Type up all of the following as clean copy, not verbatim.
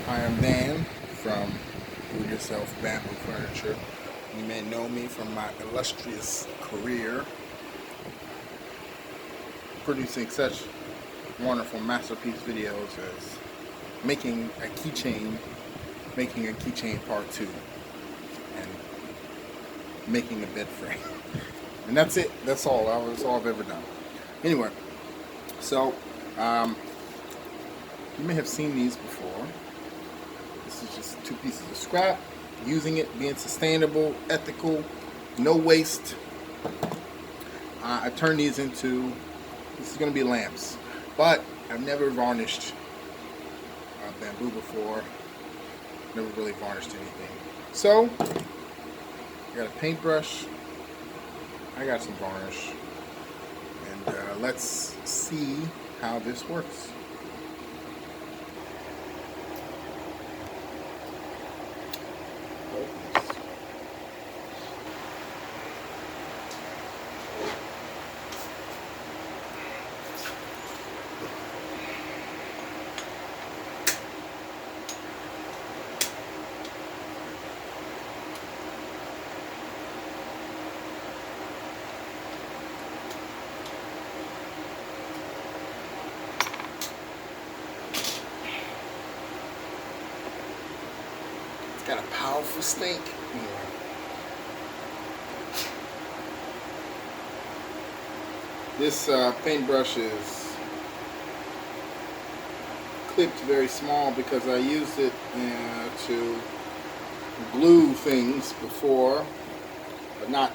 I am Dan from Do It Yourself Bamboo Furniture. You may know me from my illustrious career producing such wonderful masterpiece videos as making a keychain, making a keychain part 2, and making a bed frame. And that's it. That's all. That's all I've ever done. Anyway, so you may have seen these before. This is just 2 pieces of scrap, using it, being sustainable, ethical, no waste. I turned these into, this is going to be lamps, but I've never varnished bamboo before, never really varnished anything. So, I got a paintbrush, I got some varnish, and let's see how this works. Got a powerful stink. This paintbrush is clipped very small because I used it to glue things before, but not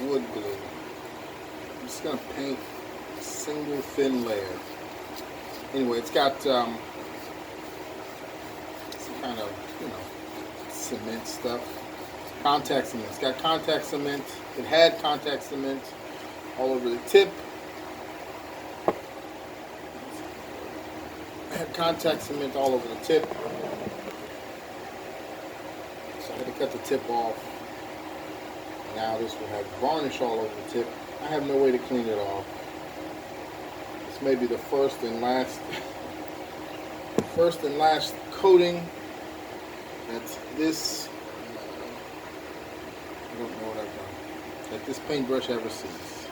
wood glue. I'm just going to paint a single thin layer. Anyway, it's got some kind of, cement stuff. Contact cement. It's got contact cement. It had contact cement all over the tip. It had contact cement all over the tip. So I had to cut the tip off. Now this will have varnish all over the tip. I have no way to clean it off. This may be the first and last coating that this, I don't know what I've done, that this paintbrush ever sees.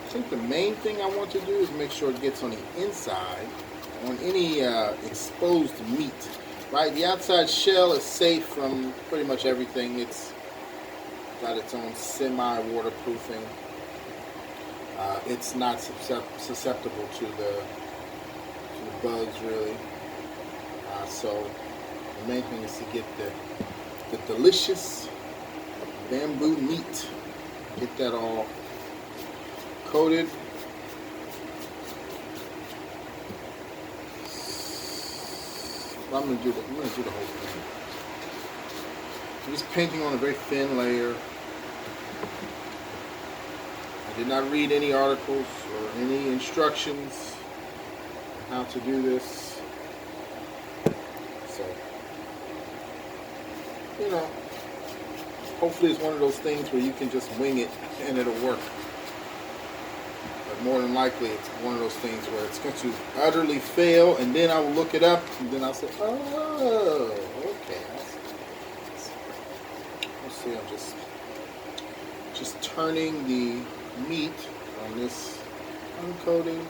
I think the main thing I want to do is make sure it gets on the inside, on any exposed meat, right? The outside shell is safe from pretty much everything. It's got its own semi-waterproofing. It's not susceptible to the bugs, really. So the main thing is to get the delicious bamboo meat. Get that all coated. I'm gonna do the whole thing. I'm just painting on a very thin layer. I did not read any articles or any instructions on how to do this. So, hopefully it's one of those things where you can just wing it and it'll work. But more than likely it's one of those things where it's going to utterly fail, and then I will look it up and then I'll say, oh, okay. Let's see, I'm just turning the meat on this uncoating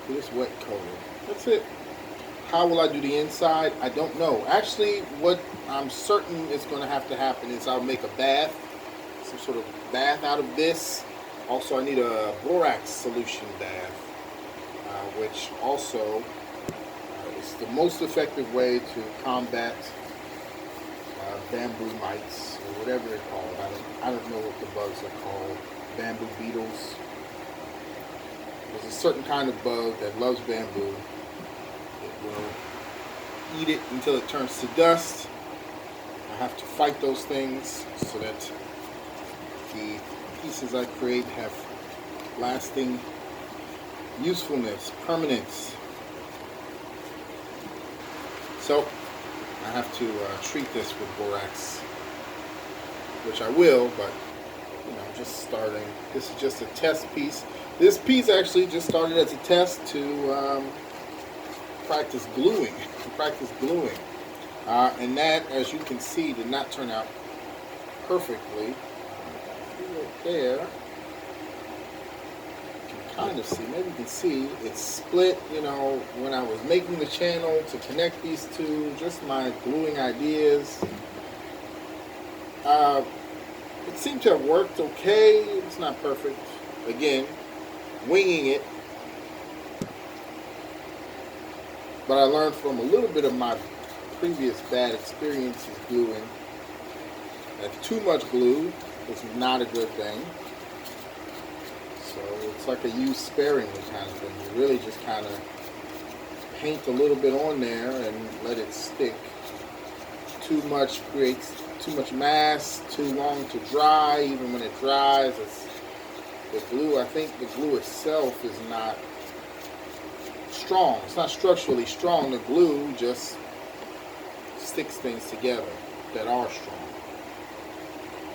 to this wet coating. That's it. How will I do the inside? I don't know. Actually, what I'm certain is going to have to happen is I'll make a bath, some sort of bath out of this. Also, I need a borax solution bath, which also is the most effective way to combat bamboo mites, or whatever they're called. I don't know what the bugs are called. Bamboo beetles. There's a certain kind of bug that loves bamboo. It will eat it until it turns to dust. I have to fight those things so that the pieces I create have lasting usefulness, permanence. So I have to treat this with borax, which I will, but I'm just starting. This is just a test piece. This piece actually just started as a test to practice gluing. And that, as you can see, did not turn out perfectly. Right there, you can kind of see, maybe you can see, it's split, you know, when I was making the channel to connect these two, just my gluing ideas. It seemed to have worked okay. It's not perfect. Again, winging it. But I learned from a little bit of my previous bad experiences gluing that too much glue is not a good thing. So it's like a use sparingly kind of thing. You really just kind of paint a little bit on there and let it stick. Too much creates too much mass, too long to dry. Even when it dries, the glue, I think the glue itself is not strong. It's not structurally strong. The glue just sticks things together that are strong,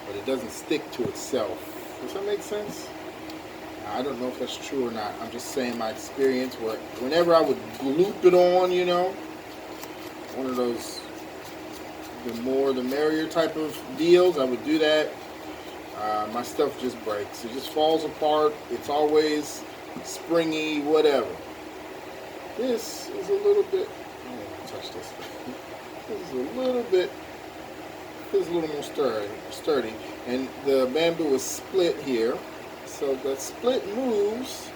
but it doesn't stick to itself. Does that make sense? I don't know if that's true or not. I'm just saying my experience where whenever I would gloop it on, you know, one of those the more the merrier type of deals, I would do that. My stuff just breaks. It just falls apart. It's always springy, whatever. This is a little bit, I don't want to touch this. This is a little more sturdy. And the bamboo is split here. So the split moves,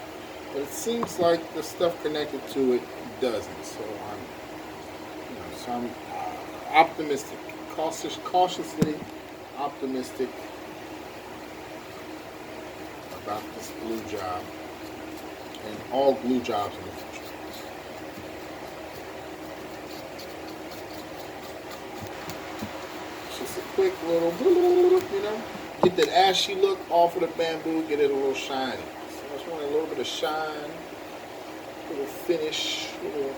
but it seems like the stuff connected to it doesn't. So I'm optimistic, cautiously optimistic about this glue job and all glue jobs in the future. It's just a quick little, you know, get that ashy look off of the bamboo, get it a little shiny. So I just want a little bit of shine, a little finish, a little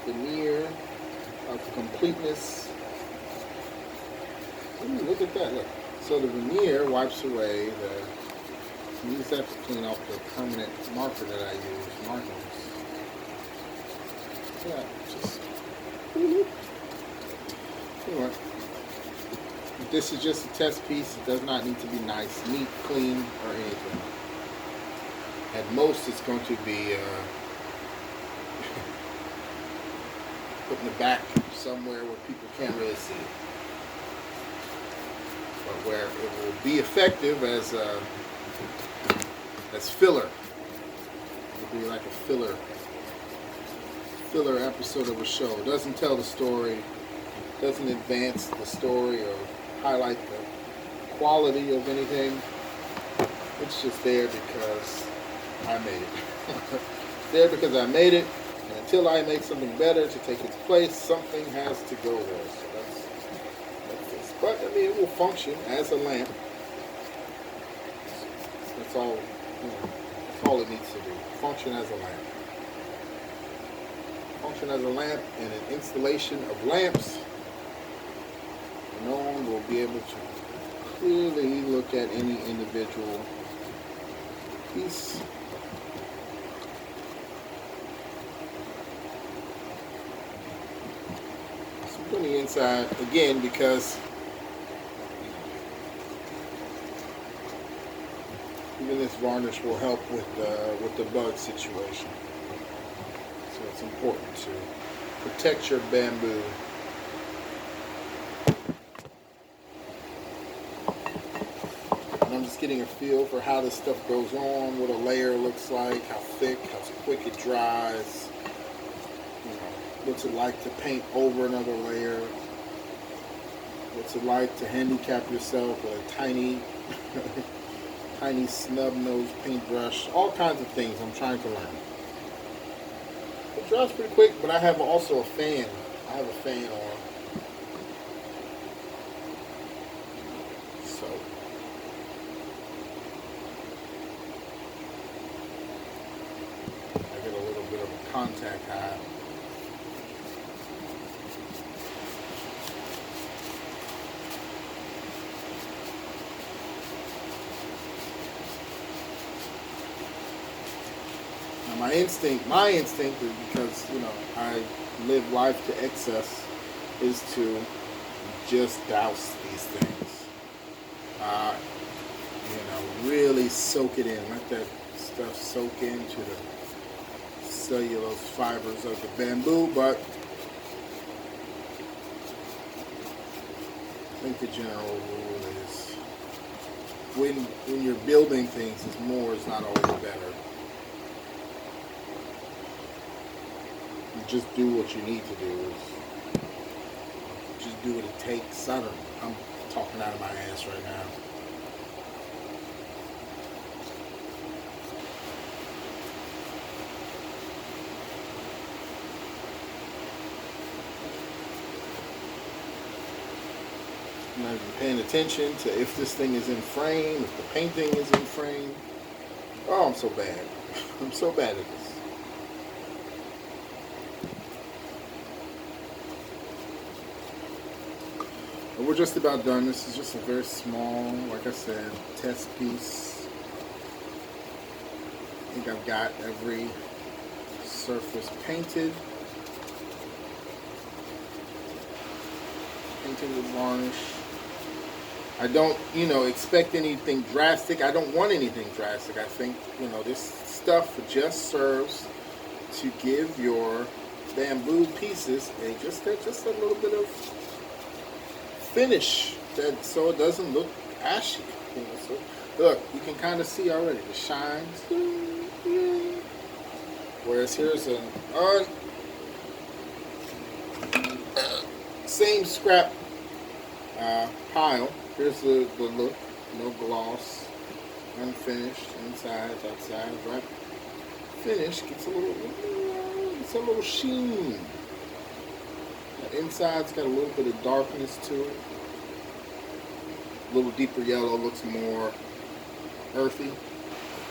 veneer of completeness. Ooh, look at that, look. So the veneer wipes away the, use that to clean off the permanent marker that I use, markers. Yeah, just, anyway. This is just a test piece. It does not need to be nice, neat, clean, or anything. At most, it's going to be put in the back somewhere where people can't really see it. But where it will be effective as filler. It will be like a filler episode of a show. It doesn't tell the story, doesn't advance the story or highlight the quality of anything. It's just there because I made it. It's there because I made it, and until I make something better to take its place, something has to go there. So that's this. But I mean, it will function as a lamp. That's all. You know, that's all it needs to do. Function as a lamp. Function as a lamp, and an installation of lamps. No one will be able to clearly look at any individual piece. So put the inside again because even this varnish will help with the bug situation. So it's important to protect your bamboo. I'm just getting a feel for how this stuff goes on, what a layer looks like, how thick, how quick it dries. You know, what's it like to paint over another layer? What's it like to handicap yourself with a tiny, tiny snub-nosed paintbrush? All kinds of things I'm trying to learn. It dries pretty quick, but I have also a fan. I have a fan on. Contact high. I my instinct is, because I live life to excess, is to just douse these things. Really soak it in. Let that stuff soak into the cellulose fibers of the bamboo. But I think the general rule is when you're building things, more is not always better. You just do what you need to do. Just do what it takes. I'm talking out of my ass right now. I'm not even paying attention to if this thing is in frame, if the painting is in frame. Oh, I'm so bad. I'm so bad at this. But we're just about done. This is just a very small, like I said, test piece. I think I've got every surface painted. Painted with varnish. I don't, expect anything drastic. I don't want anything drastic. I think, this stuff just serves to give your bamboo pieces just a little bit of finish, so it doesn't look ashy. So look, you can kind of see already the shines. Whereas here's a same scrap pile. Here's the look. No gloss, unfinished, inside, outside, right? Finish gets a little sheen. The inside's got a little bit of darkness to it. A little deeper yellow, looks more earthy.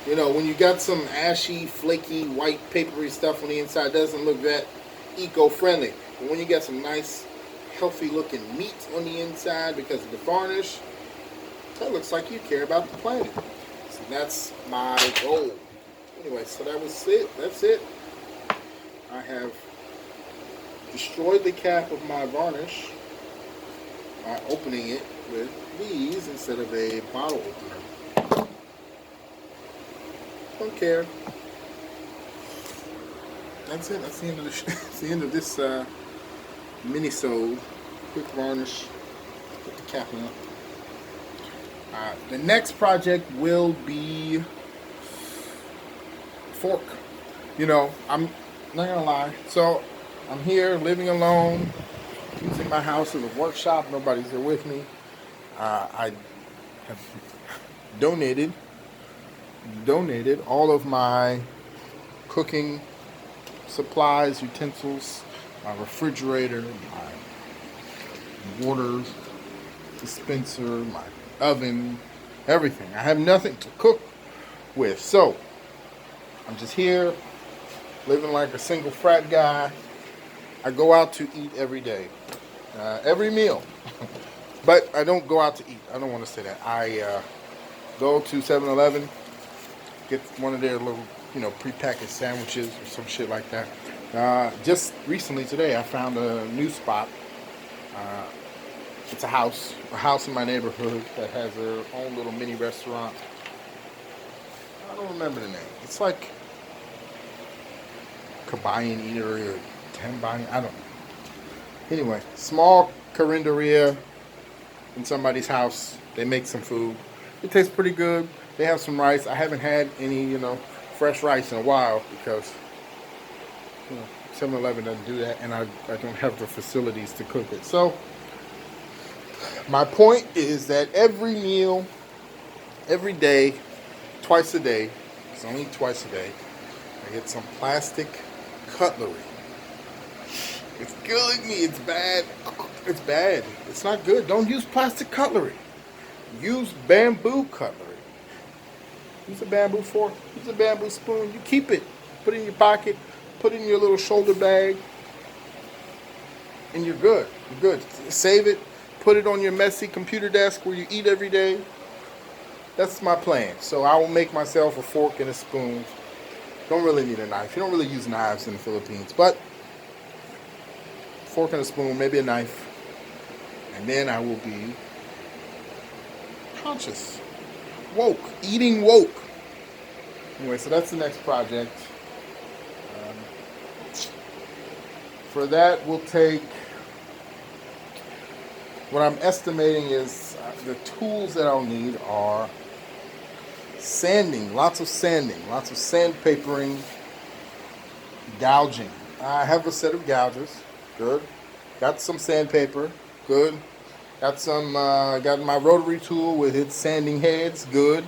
When you got some ashy, flaky, white, papery stuff on the inside, it doesn't look that eco-friendly. But when you got some nice, healthy looking meat on the inside because of the varnish, that looks like you care about the planet. So that's my goal. Anyway, so that was it. That's it. I have destroyed the cap of my varnish by opening it with these instead of a bottle opener. Don't care. That's it. That's the end of that's the end of this mini-sode. Quick varnish. Put the cap on. The next project will be fork. I'm not gonna lie. So I'm here living alone, using my house as a workshop. Nobody's here with me. I have donated all of my cooking supplies, utensils, my refrigerator, my water dispenser, my oven, everything. I have nothing to cook with. So I'm just here living like a single frat guy. I go out to eat every day, every meal. But I don't go out to eat. I don't want to say that. I go to 7-Eleven, get one of their little, prepackaged sandwiches or some shit like that. Just recently today, I found a new spot. It's a house in my neighborhood that has their own little mini restaurant. I don't remember the name. It's like Kabayan Eatery or Tambayan. I don't know. Anyway, small carinderia in somebody's house. They make some food. It tastes pretty good. They have some rice. I haven't had any, fresh rice in a while because 7-Eleven doesn't do that, and I don't have the facilities to cook it. So my point is that every meal, every day, twice a day, it's only twice a day, I get some plastic cutlery. It's killing me. It's bad. It's bad. It's not good. Don't use plastic cutlery. Use bamboo cutlery. Use a bamboo fork. Use a bamboo spoon. You keep it. Put it in your pocket. Put it in your little shoulder bag. And you're good. You're good. Save it. Put it on your messy computer desk where you eat every day. That's my plan. So I will make myself a fork and a spoon Don't really need a knife. You don't really use knives in the Philippines, but fork and a spoon, maybe a knife, and then I will be conscious, woke, eating woke. Anyway, so that's the next project. Um, for that, we'll take, what I'm estimating is the tools that I'll need are sanding, lots of sandpapering, gouging. I have a set of gouges, good. Got some sandpaper, good. Got my rotary tool with its sanding heads, good.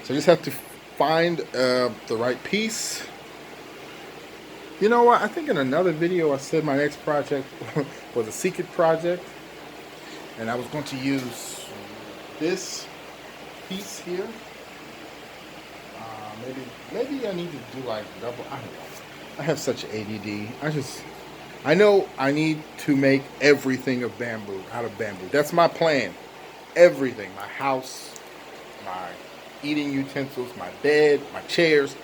So I just have to find the right piece. You know what? I think in another video I said my next project was a secret project, and I was going to use this piece here. Maybe I need to do like double. I don't know. I have such ADD. I know I need to make everything out of bamboo. That's my plan. Everything. My house, my eating utensils, my bed, my chairs.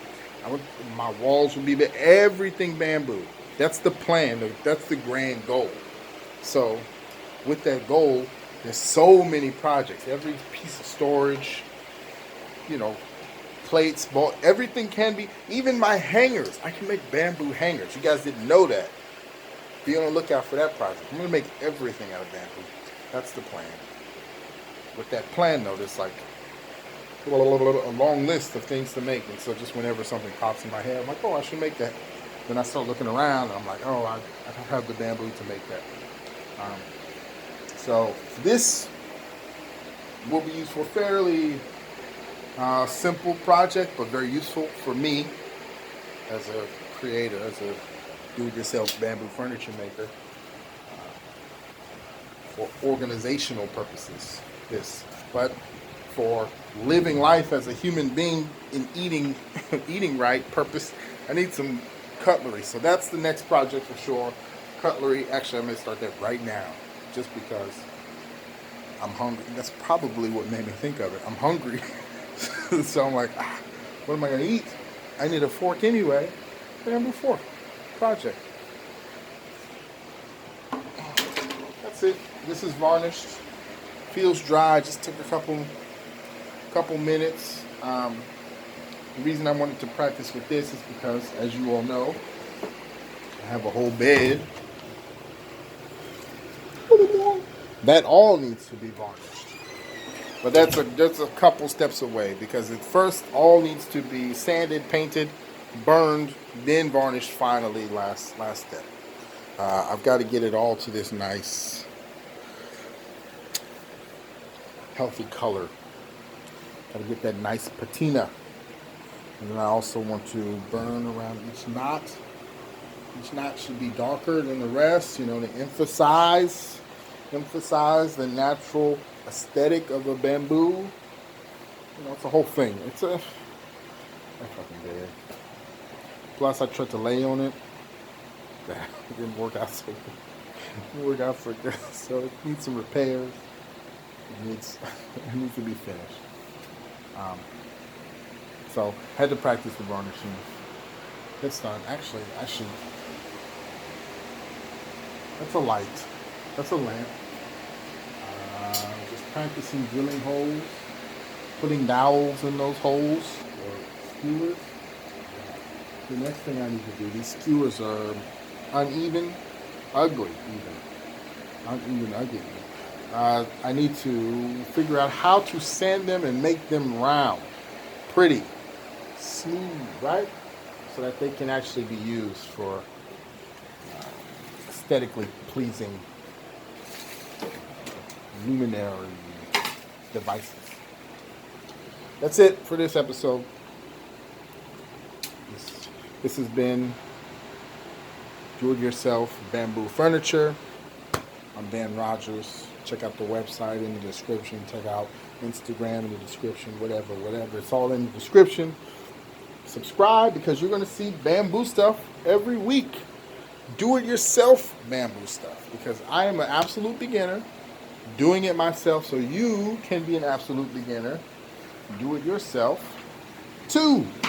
My walls will be everything bamboo. That's the plan. That's the grand goal. So, with that goal, there's so many projects. Every piece of storage, plates, everything can be. Even my hangers. I can make bamboo hangers. You guys didn't know that. Be on the lookout for that project. I'm going to make everything out of bamboo. That's the plan. With that plan, though, there's like a long list of things to make. And so just whenever something pops in my head, I'm like, oh, I should make that. Then I start looking around, and I'm like, oh, I don't have the bamboo to make that. So this will be used for a fairly simple project, but very useful for me as a creator, as a do-it-yourself bamboo furniture maker, for organizational purposes. But for living life as a human being in eating right purpose, I need some cutlery. So that's the next project for sure. Cutlery. Actually, I'm going to start that right now, just because I'm hungry. That's probably what made me think of it. I'm hungry. So I'm like, what am I going to eat? I need a fork anyway. Bamboo fork project. That's it. This is varnished. Feels dry. Just took a couple minutes. The reason I wanted to practice with this is because, as you all know, I have a whole bed. That all needs to be varnished. But that's a couple steps away, because at first all needs to be sanded, painted, burned, then varnished finally, last step. I've got to get it all to this nice, healthy color. Got to get that nice patina. And then I also want to burn around each knot. Each knot should be darker than the rest, to emphasize the natural aesthetic of a bamboo. It's a whole thing. It's a fucking bed. Plus, I tried to lay on it. That didn't work out so good. It didn't work out so good. So it needs some repairs. It needs to be finished. So had to practice the varnishing. It's done. Actually, that's a light. That's a lamp. Just practicing drilling holes, putting dowels in those holes, or skewers. The next thing I need to do, these skewers are uneven, ugly even. I need to figure out how to sand them and make them round, pretty, smooth, right? So that they can actually be used for aesthetically pleasing luminary devices. That's it for this episode. This has been Do-It-Yourself Bamboo Furniture. I'm Dan Rogers. Check out the website in the description. Check out Instagram in the description. Whatever. It's all in the description. Subscribe, because you're going to see bamboo stuff every week. Do-it-yourself bamboo stuff. Because I am an absolute beginner doing it myself, so you can be an absolute beginner. Do it yourself. 2.